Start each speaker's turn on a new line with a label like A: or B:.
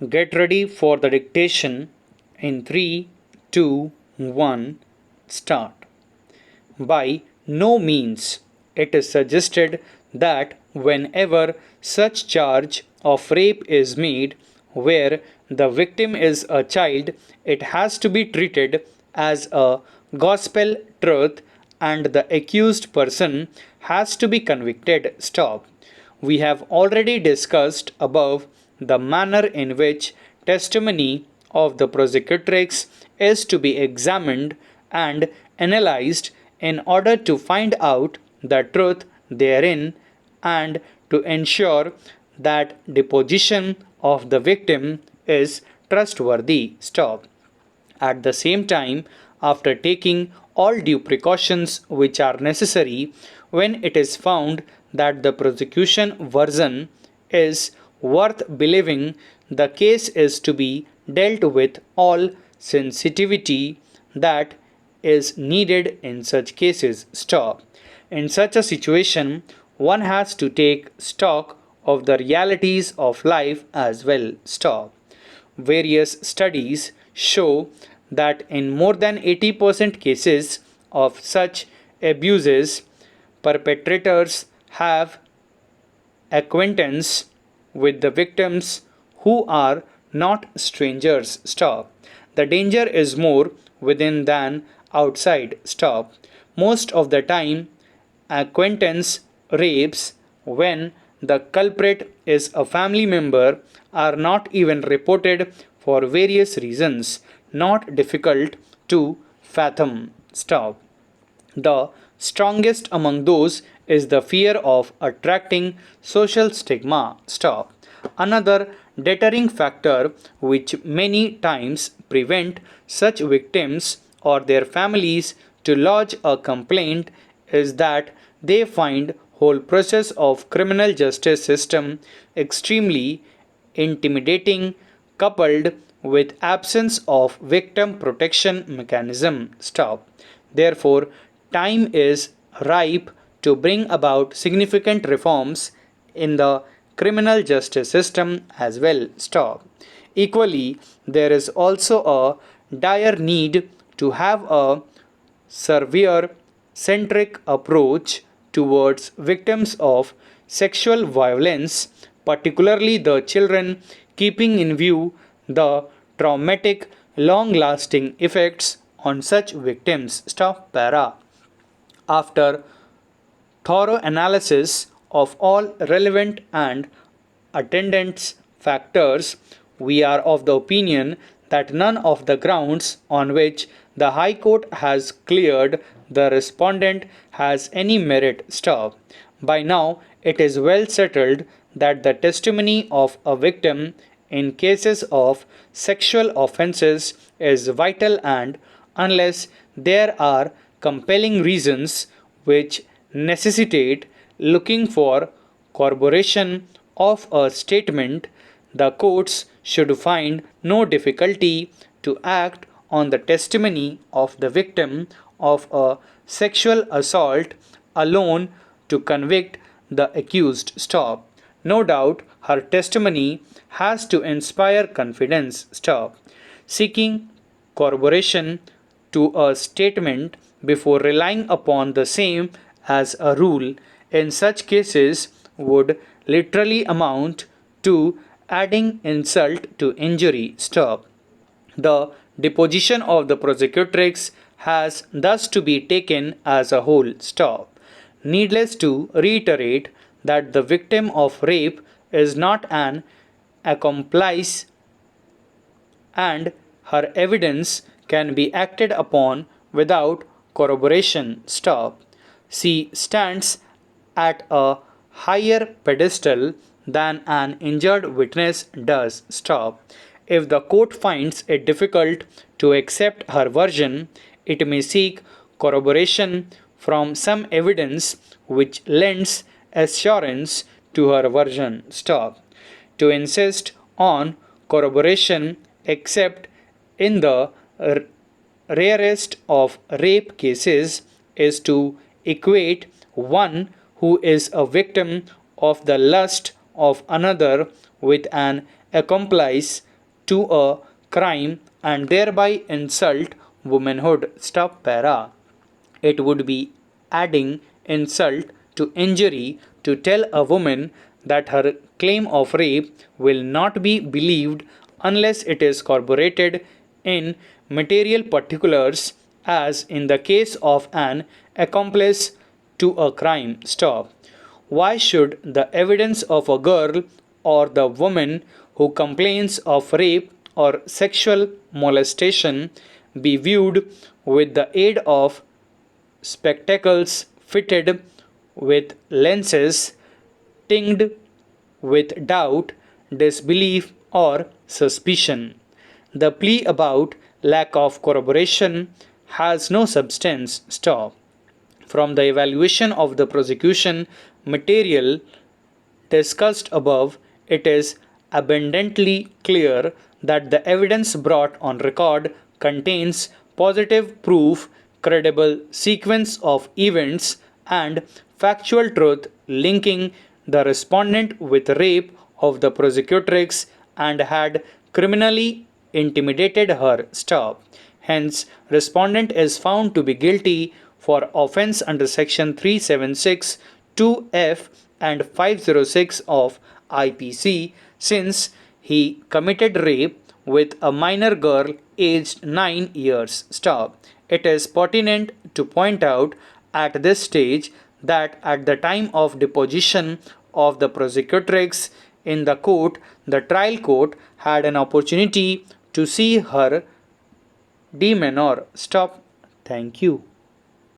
A: Get ready for the dictation in 3, 2, 1, start. By no means it is suggested that whenever such charge of rape is made where the victim is a child, it has to be treated as a gospel truth and the accused person has to be convicted. Stop. We have already discussed above the manner in which testimony of the prosecutrix is to be examined and analyzed in order to find out the truth therein and to ensure that deposition of the victim is trustworthy. Stop. At the same time, after taking all due precautions which are necessary, when it is found that the prosecution version is worth believing, the case is to be dealt with all sensitivity that is needed in such cases. Stop. In such a situation, one has to take stock of the realities of life as well. Stop. Various studies show that in more than 80% cases of such abuses, perpetrators have acquaintance with the victims who are not strangers. Stop. The danger is more within than outside. Stop. Most of the time, acquaintance rapes when the culprit is a family member are not even reported for various reasons not difficult to fathom. Stop. The strongest among those is the fear of attracting social stigma. Stop. Another deterring factor which many times prevent such victims or their families to lodge a complaint is that they find whole process of criminal justice system extremely intimidating coupled with absence of victim protection mechanism. Stop. Therefore, time is ripe to bring about significant reforms in the criminal justice system as well. Stop. Equally, there is also a dire need to have a severe centric approach towards victims of sexual violence, particularly the children, keeping in view the traumatic, long lasting effects on such victims. Stop para. After thorough analysis of all relevant and attendance factors, we are of the opinion that none of the grounds on which the High Court has cleared the respondent has any merit. Stop. By now, it is well settled that the testimony of a victim in cases of sexual offences is vital and unless there are compelling reasons which necessitate looking for corroboration of a statement, the courts should find no difficulty to act on the testimony of the victim of a sexual assault alone to convict the accused. Stop. No doubt her testimony has to inspire confidence. Stop. Seeking corroboration to a statement before relying upon the same as a rule in such cases would literally amount to adding insult to injury. Stop. The deposition of the prosecutrix has thus to be taken as a whole. Stop. Needless to reiterate that the victim of rape is not an accomplice and her evidence can be acted upon without corroboration. Stop. She stands at a higher pedestal than an injured witness does. Stop. If the court finds it difficult to accept her version, it may seek corroboration from some evidence which lends assurance to her version. Stop. To insist on corroboration except in the rarest of rape cases is to equate one who is a victim of the lust of another with an accomplice to a crime and thereby insult womanhood. Stop para. It would be adding insult to injury to tell a woman that her claim of rape will not be believed unless it is corroborated in material particulars, as in the case of an accomplice to a crime. Stop. Why should the evidence of a girl or the woman who complains of rape or sexual molestation be viewed with the aid of spectacles fitted with lenses tinged with doubt, disbelief, or suspicion? The plea about lack of corroboration has no substance. Stop. From the evaluation of the prosecution material discussed above, it is abundantly clear that the evidence brought on record contains positive proof, credible sequence of events, and factual truth linking the respondent with rape of the prosecutrix and had criminally intimidated her. Stop. Hence, respondent is found to be guilty for offence under section 376, 2F and 506 of IPC, since he committed rape with a minor girl aged 9 years. Stop. It is pertinent to point out at this stage that at the time of deposition of the prosecutrix in the court, the trial court had an opportunity to see her demeanor. Stop. Thank you.